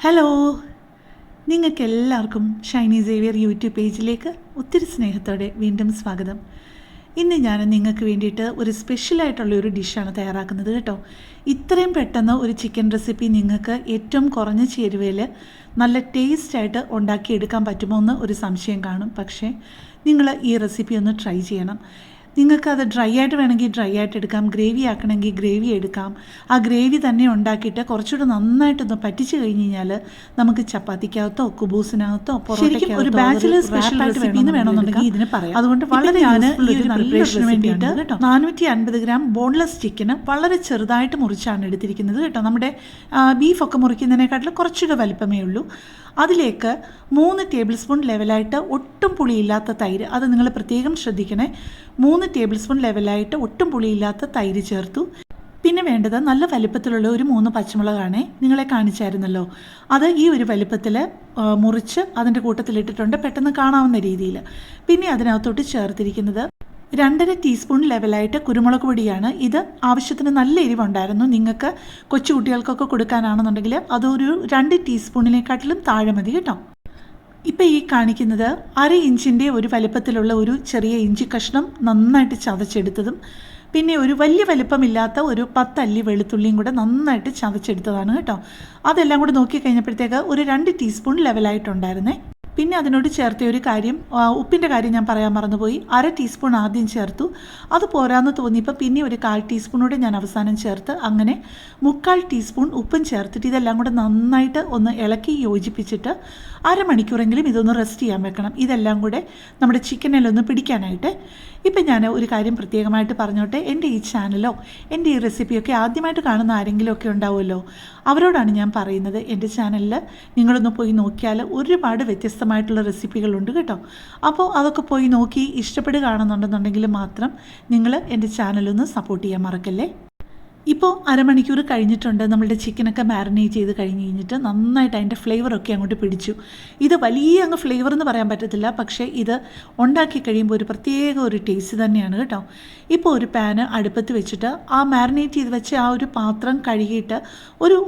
Hello, നിങ്ങൾക്കെല്ലാവർക്കും Shiny Xavier YouTube പേജിലേക്ക് ഒത്തിരി സ്നേഹത്തോടെ വീണ്ടും സ്വാഗതം. ഇന്ന് ഞാൻ നിങ്ങൾക്ക് വേണ്ടിയിട്ട് ഒരു സ്പെഷ്യലായിട്ടുള്ളൊരു ഡിഷാണ് തയ്യാറാക്കുന്നത് കേട്ടോ. ഇത്രയും പെട്ടെന്ന് ഒരു ചിക്കൻ റെസിപ്പി നിങ്ങൾക്ക് ഏറ്റവും കുറഞ്ഞ ചേരുവയിൽ നല്ല ടേസ്റ്റായിട്ട് ഉണ്ടാക്കിയെടുക്കാൻ പറ്റുമോ എന്ന് ഒരു സംശയം കാണും. പക്ഷേ നിങ്ങൾ ഈ റെസിപ്പി ഒന്ന് ട്രൈ ചെയ്യണം. നിങ്ങൾക്കത് ഡ്രൈ ആയിട്ട് വേണമെങ്കിൽ ഡ്രൈ ആയിട്ട് എടുക്കാം, ഗ്രേവി ആക്കണമെങ്കിൽ ഗ്രേവി എടുക്കാം. ആ ഗ്രേവി തന്നെ ഉണ്ടാക്കിയിട്ട് കുറച്ചുകൂടെ നന്നായിട്ടൊന്ന് പറ്റിച്ച് കഴിഞ്ഞ് കഴിഞ്ഞാൽ നമുക്ക് ചപ്പാത്തിക്കകത്തോ കുബൂസിനകത്തോ പൊറോട്ടയ്ക്കകത്തോ ഒരു ബാച്ചിലർ സ്പെഷ്യൽ റെസിപ്പി വേണമെന്നുണ്ടെങ്കിൽ ഇതിന് പറയാം. അതുകൊണ്ട് വളരെ പ്രിപ്പറേഷന് വേണ്ടിയിട്ട് 450 ഗ്രാം ബോൺലെസ് ചിക്കന് വളരെ ചെറുതായിട്ട് മുറിച്ചാണ് എടുത്തിരിക്കുന്നത് കേട്ടോ. നമ്മുടെ ബീഫൊക്കെ മുറിക്കുന്നതിനെക്കാട്ടിലും കുറച്ചുകൂടെ വലിപ്പമേ ഉള്ളൂ. അതിലേക്ക് 3 ടേബിൾ സ്പൂൺ ലെവലായിട്ട് ഒട്ടും പുളിയില്ലാത്ത തൈര്, അത് നിങ്ങൾ പ്രത്യേകം ശ്രദ്ധിക്കണേ. 3 ടേബിൾ സ്പൂൺ ലെവലായിട്ട് ഒട്ടും പുളിയില്ലാത്ത തൈര് ചേർത്തു. പിന്നെ വേണ്ടത് നല്ല വലിപ്പത്തിലുള്ള ഒരു 3 പച്ചമുളകാണേ, നിങ്ങളെ കാണിച്ചായിരുന്നല്ലോ. അത് ഈ ഒരു വലിപ്പത്തിൽ മുറിച്ച് അതിൻ്റെ കൂട്ടത്തിലിട്ടിട്ടുണ്ട്, പെട്ടെന്ന് കാണാവുന്ന രീതിയിൽ. പിന്നെ അതിനകത്തോട്ട് ചേർത്തിരിക്കുന്നത് 2.5 ടീസ്പൂൺ ലെവലായിട്ട് കുരുമുളക് പൊടിയാണ്. ഇത് ആവശ്യത്തിന് നല്ല എരിവുണ്ടായിരുന്നു. നിങ്ങൾക്ക് കൊച്ചു കുട്ടികൾക്കൊക്കെ കൊടുക്കാനാണെന്നുണ്ടെങ്കിൽ അതൊരു 2 ടീസ്പൂണിനെക്കാട്ടിലും താഴെ മതി കേട്ടോ. ഇപ്പം ഈ കാണിക്കുന്നത് 1/2 ഇഞ്ചിൻ്റെ ഒരു വലിപ്പത്തിലുള്ള ഒരു ചെറിയ ഇഞ്ചി കഷ്ണം നന്നായിട്ട് ചതച്ചെടുത്തതും, പിന്നെ ഒരു വലിയ വലിപ്പമില്ലാത്ത ഒരു 10 അല്ലി വെളുത്തുള്ളിയും കൂടെ നന്നായിട്ട് ചതച്ചെടുത്തതാണ് കേട്ടോ. അതെല്ലാം കൂടെ നോക്കിക്കഴിഞ്ഞപ്പോഴത്തേക്ക് ഒരു 2 ടീസ്പൂൺ ലെവലായിട്ടുണ്ടായിരുന്നേ. പിന്നെ അതിനോട് ചേർത്ത ഒരു കാര്യം, ഉപ്പിൻ്റെ കാര്യം ഞാൻ പറയാൻ മറന്നുപോയി. 1/2 ടീസ്പൂൺ ആദ്യം ചേർത്തു. അത് പോരാന്ന് തോന്നിയപ്പോൾ പിന്നെ ഒരു 1/4 ടീസ്പൂണോടെ ഞാൻ അവസാനം ചേർത്ത്, അങ്ങനെ 3/4 ടീസ്പൂൺ ഉപ്പും ചേർത്തിട്ട് ഇതെല്ലാം കൂടെ നന്നായിട്ട് ഒന്ന് ഇളക്കി യോജിപ്പിച്ചിട്ട് അരമണിക്കൂറെങ്കിലും ഇതൊന്ന് റെസ്റ്റ് ചെയ്യാൻ വെക്കണം. ഇതെല്ലാം കൂടെ നമ്മുടെ ചിക്കനിലൊന്ന് പിടിക്കാനായിട്ട്. ഇപ്പം ഞാൻ ഒരു കാര്യം പ്രത്യേകമായിട്ട് പറഞ്ഞോട്ടെ. എൻ്റെ ഈ ചാനലോ എൻ്റെ ഈ റെസിപ്പിയൊക്കെ ആദ്യമായിട്ട് കാണുന്ന ആരെങ്കിലുമൊക്കെ ഉണ്ടാവുമല്ലോ, അവരോടാണ് ഞാൻ പറയുന്നത്. എൻ്റെ ചാനലിൽ നിങ്ങളൊന്ന് പോയി നോക്കിയാൽ ഒരുപാട് വ്യത്യസ്തമായിട്ടുള്ള റെസിപ്പികളുണ്ട് കേട്ടോ. അപ്പോൾ അതൊക്കെ പോയി നോക്കി ഇഷ്ടപ്പെടുകയാണെന്നുണ്ടെന്നുണ്ടെങ്കിൽ മാത്രം നിങ്ങൾ എൻ്റെ ചാനലൊന്ന് സപ്പോർട്ട് ചെയ്യാൻ മറക്കല്ലേ. ഇപ്പോൾ അരമണിക്കൂർ കഴിഞ്ഞിട്ടുണ്ട്. നമ്മളുടെ ചിക്കനൊക്കെ മാരിനേറ്റ് ചെയ്ത് കഴിഞ്ഞിട്ട് നന്നായിട്ട് അതിൻ്റെ ഫ്ലേവറൊക്കെ അങ്ങോട്ട് പിടിച്ചു. ഇത് വലിയ അങ്ങ് ഫ്ലേവർ എന്ന് പറയാൻ പറ്റത്തില്ല, പക്ഷേ ഇത് ഉണ്ടാക്കി കഴിയുമ്പോൾ ഒരു പ്രത്യേക ഒരു ടേസ്റ്റ് തന്നെയാണ് കേട്ടോ. ഇപ്പോൾ ഒരു പാന് അടുപ്പത്ത് വെച്ചിട്ട് ആ മാരിനേറ്റ് ചെയ്ത് വെച്ച് ആ ഒരു പാത്രം കഴുകിയിട്ട്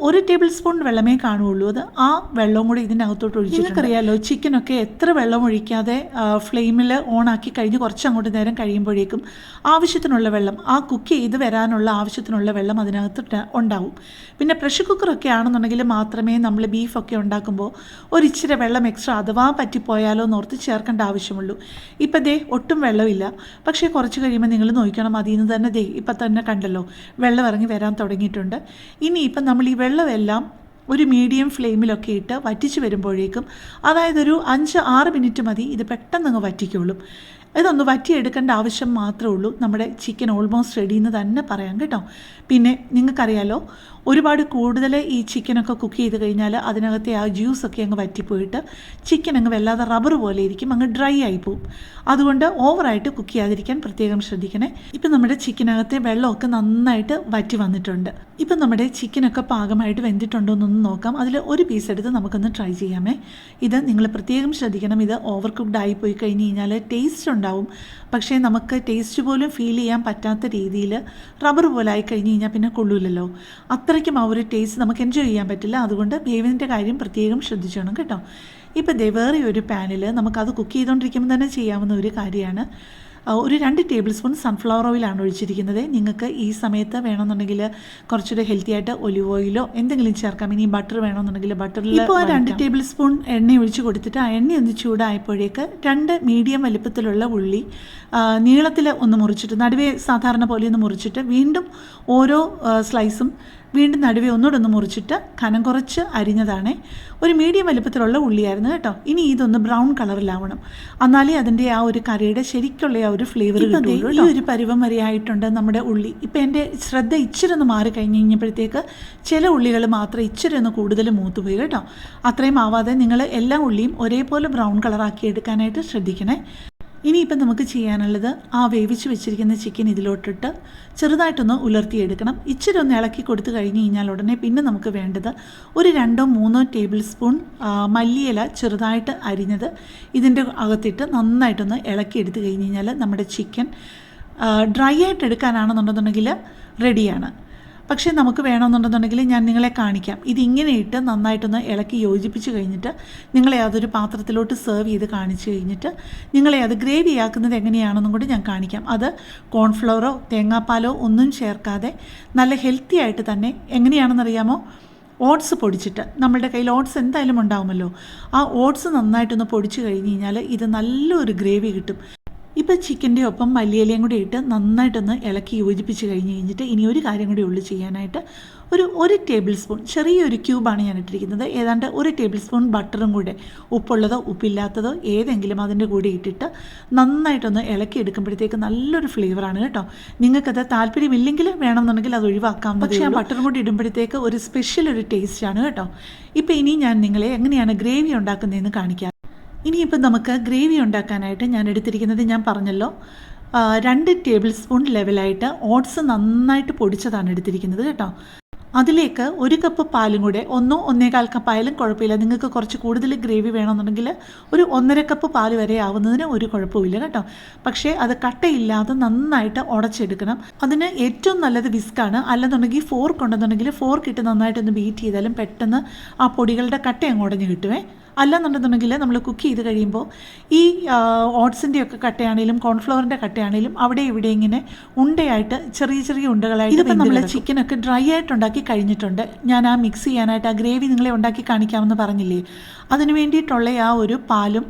ഒരു ടേബിൾ സ്പൂൺ വെള്ളമേ കാണുകയുള്ളൂ. അത് ആ വെള്ളവും കൂടി ഇതിൻ്റെ അകത്തോട്ട് ഒഴിച്ചിട്ട്, നിങ്ങൾക്കറിയാമല്ലോ ചിക്കനൊക്കെ എത്ര വെള്ളം ഒഴിക്കാതെ ഫ്ലെയിമിൽ ഓണാക്കി കഴിഞ്ഞ് കുറച്ചങ്ങോട്ട് നേരം കഴിയുമ്പോഴേക്കും ആവശ്യത്തിനുള്ള വെള്ളം, ആ കുക്ക് ചെയ്ത് വരാനുള്ള ആവശ്യത്തിനുള്ള വെള്ളം അതിനകത്ത് ഉണ്ടാവും. പിന്നെ പ്രഷർ കുക്കറൊക്കെ ആണെന്നുണ്ടെങ്കിൽ മാത്രമേ നമ്മൾ ബീഫൊക്കെ ഉണ്ടാക്കുമ്പോൾ ഒരിച്ചിരി വെള്ളം എക്സ്ട്രാ അഥവാ പറ്റിപ്പോയാലോ എന്നോർത്ത് ചേർക്കേണ്ട ആവശ്യമുള്ളൂ. ഇപ്പം ദേ ഒട്ടും വെള്ളമില്ല, പക്ഷേ കുറച്ച് കഴിയുമ്പോൾ നിങ്ങൾ നോക്കണം, അതിൽ നിന്ന് തന്നെ ദേ ഇപ്പം തന്നെ കണ്ടല്ലോ വെള്ളം ഇറങ്ങി വരാൻ തുടങ്ങിയിട്ടുണ്ട്. ഇനിയിപ്പം നമ്മൾ ഈ വെള്ളമെല്ലാം ഒരു മീഡിയം ഫ്ലെയിമിലൊക്കെ ഇട്ട് വറ്റിച്ച് വരുമ്പോഴേക്കും, അതായത് ഒരു 5-6 മിനിറ്റ് മതി, ഇത് പെട്ടെന്ന് അങ്ങ് വറ്റിക്കുള്ളൂ. ഇതൊന്ന് വറ്റിയെടുക്കേണ്ട ആവശ്യം മാത്രമേ ഉള്ളൂ. നമ്മുടെ ചിക്കൻ ഓൾമോസ്റ്റ് റെഡി എന്ന് തന്നെ പറയാം കേട്ടോ. പിന്നെ നിങ്ങൾക്കറിയാലോ, ഒരുപാട് കൂടുതൽ ഈ ചിക്കനൊക്കെ കുക്ക് ചെയ്ത് കഴിഞ്ഞാൽ അതിനകത്തെ ആ ജ്യൂസൊക്കെ അങ്ങ് വറ്റിപ്പോയിട്ട് ചിക്കൻ അങ്ങ് വല്ലാതെ റബ്ബർ പോലെ ഇരിക്കും, അങ്ങ് ഡ്രൈ ആയി പോവും. അതുകൊണ്ട് ഓവറായിട്ട് കുക്ക് ചെയ്യാതിരിക്കാൻ പ്രത്യേകം ശ്രദ്ധിക്കണേ. ഇപ്പം നമ്മുടെ ചിക്കനകത്തെ വെള്ളമൊക്കെ നന്നായിട്ട് വറ്റി വന്നിട്ടുണ്ട്. ഇപ്പം നമ്മുടെ ചിക്കനൊക്കെ പാകമായിട്ട് വെന്തിട്ടുണ്ടോ എന്നൊന്ന് നോക്കാം. അതിൽ ഒരു പീസ് എടുത്ത് നമുക്കൊന്ന് ട്രൈ ചെയ്യാമേ. ഇത് നിങ്ങൾ പ്രത്യേകം ശ്രദ്ധിക്കണം. ഇത് ഓവർ കുക്ക്ഡ് ആയിപ്പോയി കഴിഞ്ഞ് കഴിഞ്ഞാൽ ടേസ്റ്റ് ഉണ്ടാവും, പക്ഷേ നമുക്ക് ടേസ്റ്റ് പോലും ഫീൽ ചെയ്യാൻ പറ്റാത്ത രീതിയിൽ റബ്ബർ പോലെ ആയി കഴിഞ്ഞ് കഴിഞ്ഞാൽ പിന്നെ കൊള്ളൂലല്ലോ. അത്രയ്ക്കും ആ ഒരു ടേസ്റ്റ് നമുക്ക് എൻജോയ് ചെയ്യാൻ പറ്റില്ല. അതുകൊണ്ട് വേവിൻ്റെ കാര്യം പ്രത്യേകം ശ്രദ്ധിച്ചോണം കേട്ടോ. ഇപ്പം വേറെ ഒരു പാനിൽ നമുക്കത് കുക്ക് ചെയ്തുകൊണ്ടിരിക്കുമ്പോൾ തന്നെ ചെയ്യാവുന്ന ഒരു കാര്യമാണ്. ഒരു 2 ടേബിൾ സ്പൂൺ സൺഫ്ലവർ ഓയിലാണ് ഒഴിച്ചിരിക്കുന്നത്. നിങ്ങൾക്ക് ഈ സമയത്ത് വേണമെന്നുണ്ടെങ്കിൽ കുറച്ചുകൂടെ ഹെൽത്തി ആയിട്ട് ഒലിവ് ഓയിലോ എന്തെങ്കിലും ചേർക്കാം. ഇനി ബട്ടർ വേണമെന്നുണ്ടെങ്കിൽ ബട്ടറിൽ ഇപ്പോൾ 2 ടേബിൾ സ്പൂൺ എണ്ണ ഒഴിച്ച് കൊടുത്തിട്ട് ആ എണ്ണ ഒന്ന് ചൂടായപ്പോഴേക്ക് 2 മീഡിയം വലിപ്പത്തിലുള്ള ഉള്ളി നീളത്തിൽ ഒന്ന് മുറിച്ചിട്ട്, നടുവേ സാധാരണ പോലെ ഒന്ന് മുറിച്ചിട്ട്, വീണ്ടും ഓരോ സ്ലൈസും വീണ്ടും നടുവേ ഒന്നുകൂടെ ഒന്ന് മുറിച്ചിട്ട് കനം കുറച്ച് അരിഞ്ഞതാണ്. ഒരു മീഡിയം വലിപ്പത്തിലുള്ള ഉള്ളിയായിരുന്നു കേട്ടോ. ഇനി ഇതൊന്ന് ബ്രൗൺ കളറിലാവണം, എന്നാലേ അതിൻ്റെ ആ ഒരു കറിയുടെ ശരിക്കുള്ള ആ ഒരു ഫ്ലേവർ കിട്ടുള്ളൂ. ഈ ഒരു പരുവം വരെ ആയിട്ടുണ്ട് നമ്മുടെ ഉള്ളി. ഇപ്പം എൻ്റെ ശ്രദ്ധ ഇച്ചിരി ഒന്ന് മാറി കഴിഞ്ഞ് കഴിഞ്ഞപ്പോഴത്തേക്ക് ചില ഉള്ളികൾ മാത്രം ഇച്ചിരി ഒന്ന് കൂടുതൽ മൂത്തുപോയി കേട്ടോ. അത്രയും ആവാതെ നിങ്ങൾ എല്ലാ ഉള്ളിയും ഒരേപോലെ ബ്രൗൺ കളറാക്കി എടുക്കാനായിട്ട് ശ്രദ്ധിക്കണേ. ഇനിയിപ്പം നമുക്ക് ചെയ്യാനുള്ളത്, ആ വേവിച്ച് വെച്ചിരിക്കുന്ന ചിക്കൻ ഇതിലോട്ടിട്ട് ചെറുതായിട്ടൊന്ന് ഉലർത്തിയെടുക്കണം. ഇച്ചിരി ഒന്ന് ഇളക്കി കൊടുത്തു കഴിഞ്ഞ് കഴിഞ്ഞാൽ ഉടനെ പിന്നെ നമുക്ക് വേണ്ടത് ഒരു 2-3 ടേബിൾ സ്പൂൺ മല്ലിയില ചെറുതായിട്ട് അരിഞ്ഞത് ഇതിൻ്റെ അകത്തിട്ട് നന്നായിട്ടൊന്ന് ഇളക്കി എടുത്തു കഴിഞ്ഞ് കഴിഞ്ഞാൽ നമ്മുടെ ചിക്കൻ ഡ്രൈ ആയിട്ട് എടുക്കാനാണെന്നുണ്ടെന്നുണ്ടെങ്കിൽ റെഡിയാണ്. പക്ഷേ നമുക്ക് വേണമെന്നുണ്ടെന്നുണ്ടെങ്കിൽ ഞാൻ നിങ്ങളെ കാണിക്കാം. ഇതിങ്ങനെ ഇട്ട് നന്നായിട്ടൊന്ന് ഇളക്കി യോജിപ്പിച്ച് കഴിഞ്ഞിട്ട് നിങ്ങളെ അതൊരു പാത്രത്തിലോട്ട് സെർവ് ചെയ്ത് കാണിച്ച് കഴിഞ്ഞിട്ട് നിങ്ങളെ അത് ഗ്രേവി ആക്കുന്നത് എങ്ങനെയാണെന്നും കൂടി ഞാൻ കാണിക്കാം. അത് കോൺഫ്ലവറോ തേങ്ങാപ്പാലോ ഒന്നും ചേർക്കാതെ നല്ല ഹെൽത്തി ആയിട്ട് തന്നെ എങ്ങനെയാണെന്നറിയാമോ, ഓട്സ് പൊടിച്ചിട്ട്, നമ്മളുടെ കയ്യിൽ ഓട്സ് എന്തായാലും ഉണ്ടാവുമല്ലോ, ആ ഓട്സ് നന്നായിട്ടൊന്ന് പൊടിച്ച് കഴിഞ്ഞ് കഴിഞ്ഞാൽ ഇത് നല്ലൊരു ഗ്രേവി കിട്ടും. ഇപ്പോൾ ചിക്കൻ്റെ ഒപ്പം മല്ലിയിലയും കൂടി ഇട്ട് നന്നായിട്ടൊന്ന് ഇളക്കി യോജിപ്പിച്ച് കഴിഞ്ഞിട്ട് ഇനി ഒരു കാര്യം കൂടി ഉള്ളു ചെയ്യാനായിട്ട്. ഒരു ടേബിൾ സ്പൂൺ, ചെറിയൊരു ക്യൂബാണ് ഞാൻ ഇട്ടിരിക്കുന്നത്, ഏതാണ്ട് 1 ടേബിൾ സ്പൂൺ ബട്ടറും കൂടെ, ഉപ്പുള്ളതോ ഉപ്പില്ലാത്തതോ ഏതെങ്കിലും അതിൻ്റെ കൂടെ ഇട്ടിട്ട് നന്നായിട്ടൊന്ന് ഇളക്കി എടുക്കുമ്പോഴത്തേക്ക് നല്ലൊരു ഫ്ലേവറാണ് കേട്ടോ. നിങ്ങൾക്കത് താല്പര്യമില്ലെങ്കിൽ വേണമെന്നുണ്ടെങ്കിൽ അത് ഒഴിവാക്കാം, പക്ഷേ ആ ബട്ടറും കൂടി ഇടുമ്പോഴത്തേക്ക് ഒരു സ്പെഷ്യൽ ഒരു ടേസ്റ്റാണ് കേട്ടോ. ഇപ്പോൾ ഇനി ഞാൻ നിങ്ങളെ എങ്ങനെയാണ് ഗ്രേവി ഉണ്ടാക്കുന്നതെന്ന് കാണിക്കാം. ഇനിയിപ്പോൾ നമുക്ക് ഗ്രേവി ഉണ്ടാക്കാനായിട്ട് ഞാൻ എടുത്തിരിക്കുന്നത്, ഞാൻ പറഞ്ഞല്ലോ, 2 ടേബിൾ സ്പൂൺ ലെവലായിട്ട് ഓട്സ് നന്നായിട്ട് പൊടിച്ചതാണ് എടുത്തിരിക്കുന്നത് കേട്ടോ. അതിലേക്ക് 1 കപ്പ് പാലും കൂടെ, 1-1.25 കപ്പ് ആയാലും കുഴപ്പമില്ല. നിങ്ങൾക്ക് കുറച്ച് കൂടുതൽ ഗ്രേവി വേണമെന്നുണ്ടെങ്കിൽ ഒരു 1.5 കപ്പ് പാൽ വരെ ആവുന്നതിന് ഒരു കുഴപ്പമില്ല കേട്ടോ. പക്ഷേ അത് കട്ടയില്ലാതെ നന്നായിട്ട് ഉടച്ചെടുക്കണം. അതിന് ഏറ്റവും നല്ലത് വിസ്കാണ്. അല്ലെന്നുണ്ടെങ്കിൽ ഫോർക്ക് ഉണ്ടെന്നുണ്ടെങ്കിൽ ഫോർക്ക് ഇട്ട് നന്നായിട്ടൊന്ന് ബീറ്റ് ചെയ്താലും പെട്ടെന്ന് ആ പൊടികളുടെ കട്ട അങ്ങ് ഉടഞ്ഞ് കിട്ടുമേ. അല്ലെന്നുണ്ടെന്നുണ്ടെങ്കിൽ നമ്മൾ കുക്ക് ചെയ്ത് കഴിയുമ്പോൾ ഈ ഓട്സിൻ്റെയൊക്കെ കട്ടയാണെങ്കിലും കോൺഫ്ലവറിൻ്റെ കട്ടയാണെങ്കിലും അവിടെ ഇവിടെ ഇങ്ങനെ ഉണ്ടയായിട്ട് ചെറിയ ഉണ്ടകളായിട്ട്. ഇതിപ്പോൾ നമ്മൾ ചിക്കനൊക്കെ ഡ്രൈ ആയിട്ടുണ്ടാക്കി കഴിഞ്ഞിട്ടുണ്ട്. ഞാൻ ആ മിക്സ് ചെയ്യാനായിട്ട് ആ ഗ്രേവി നിങ്ങളെ ഉണ്ടാക്കി കാണിക്കാമെന്ന് പറഞ്ഞില്ലേ, അതിന് വേണ്ടിയിട്ടുള്ള ആ ഒരു പാലും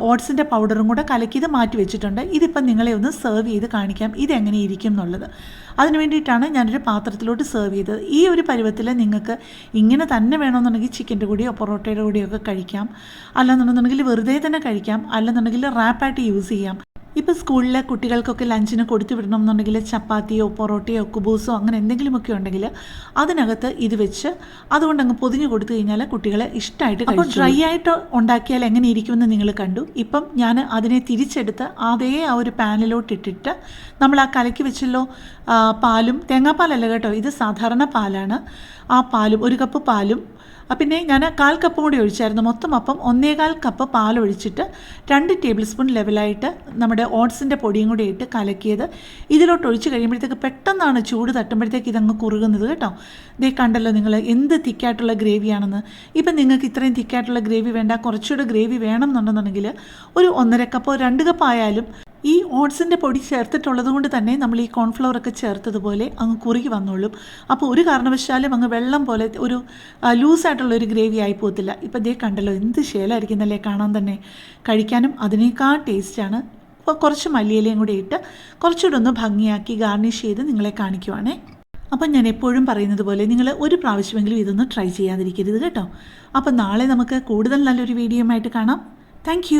ഓട്സിൻ്റെ പൗഡറും കൂടെ കലക്കിയത് മാറ്റി വെച്ചിട്ടുണ്ട്. ഇതിപ്പം നിങ്ങളെ ഒന്ന് സെർവ് ചെയ്ത് കാണിക്കാം ഇതെങ്ങനെ ഇരിക്കും എന്നുള്ളത്. അതിന് വേണ്ടിയിട്ടാണ് ഞാനൊരു പാത്രത്തിലോട്ട് സെർവ് ചെയ്തത്. ഈ ഒരു പരുവത്തിൽ നിങ്ങൾക്ക് ഇങ്ങനെ തന്നെ വേണമെന്നുണ്ടെങ്കിൽ ചിക്കൻ്റെ കൂടെയോ പൊറോട്ടയുടെ കൂടെയോ ഒക്കെ കഴിക്കാം, അല്ലെന്നുണ്ടെന്നുണ്ടെങ്കിൽ വെറുതെ തന്നെ കഴിക്കാം, അല്ലെന്നുണ്ടെങ്കിൽ റാപ്പായിട്ട് യൂസ് ചെയ്യാം. ഇപ്പോൾ സ്കൂളിലെ കുട്ടികൾക്കൊക്കെ ലഞ്ചിന് കൊടുത്തു വിടണം എന്നുണ്ടെങ്കിൽ ചപ്പാത്തിയോ പൊറോട്ടയോ കുബൂസോ അങ്ങനെ എന്തെങ്കിലുമൊക്കെ ഉണ്ടെങ്കിൽ അതിനകത്ത് ഇത് വെച്ച് അതുകൊണ്ട് അങ്ങ് പൊതിഞ്ഞ് കൊടുത്തു കഴിഞ്ഞാൽ കുട്ടികളെ ഇഷ്ടമായിട്ട് കഴിക്കും. അപ്പോൾ ഡ്രൈ ആയിട്ട് ഉണ്ടാക്കിയാൽ എങ്ങനെ ഇരിക്കുമെന്ന് നിങ്ങൾ കണ്ടു. ഇപ്പം ഞാൻ അതിനെ തിരിച്ചെടുത്ത് അതേ ആ ഒരു പാനിലോട്ട് ഇട്ടിട്ട് നമ്മൾ ആ കലക്കി വെച്ചല്ലോ പാലും, തേങ്ങാപ്പാലല്ല കേട്ടോ, ഇത് സാധാരണ പാലാണ്. ആ പാലും 1 കപ്പ് പാലും പിന്നെ ഞാൻ 1/4 കപ്പ് കൂടി ഒഴിച്ചായിരുന്നു. മൊത്തം അപ്പം 1.25 കപ്പ് പാലൊഴിച്ചിട്ട് 2 ടേബിൾ സ്പൂൺ ലെവലായിട്ട് നമ്മുടെ ഓട്സിൻ്റെ പൊടിയും കൂടി ഇട്ട് കലക്കിയത് ഇതിലോട്ട് ഒഴിച്ച് കഴിയുമ്പോഴത്തേക്ക് പെട്ടെന്നാണ് ചൂട് തട്ടുമ്പോഴത്തേക്ക് ഇതങ്ങ് കുറുകുന്നത് കേട്ടോ. ഇതേ കണ്ടല്ലോ നിങ്ങൾ എന്ത് തിക്കായിട്ടുള്ള ഗ്രേവിയാണെന്ന്. ഇപ്പം നിങ്ങൾക്ക് ഇത്രയും തിക്കായിട്ടുള്ള ഗ്രേവി വേണ്ട, കുറച്ചുകൂടെ ഗ്രേവി വേണം എന്നുണ്ടെന്നുണ്ടെങ്കിൽ ഒരു 1.5 കപ്പോ 2 കപ്പ് ആയാലും ഈ ഓട്സിൻ്റെ പൊടി ചേർത്തിട്ടുള്ളത് കൊണ്ട് തന്നെ നമ്മൾ ഈ കോൺഫ്ലവറൊക്കെ ചേർത്തതുപോലെ അങ്ങ് കുറുകി വന്നോളും. അപ്പോൾ ഒരു കാരണവശാലും അങ്ങ് വെള്ളം പോലെ ഒരു ലൂസായിട്ടുള്ളൊരു ഗ്രേവി ആയി പോകത്തില്ല. ഇപ്പോൾ ഇതേ കണ്ടല്ലോ എന്ത് ശേലായിരിക്കുന്നല്ലേ കാണാൻ തന്നെ, കഴിക്കാനും അതിനേക്കാൾ ടേസ്റ്റാണ്. അപ്പോൾ കുറച്ച് മല്ലിയിലയും കൂടി ഇട്ട് കുറച്ചുകൂടെ ഒന്ന് ഭംഗിയാക്കി ഗാർണിഷ് ചെയ്ത് നിങ്ങളെ കാണിക്കുവാണേ. അപ്പം ഞാൻ എപ്പോഴും പറയുന്നത് പോലെ നിങ്ങൾ ഒരു പ്രാവശ്യമെങ്കിലും ഇതൊന്ന് ട്രൈ ചെയ്യാതിരിക്കരുത് കേട്ടോ. അപ്പം നാളെ നമുക്ക് കൂടുതൽ നല്ലൊരു വീഡിയോ ആയിട്ട് കാണാം. താങ്ക്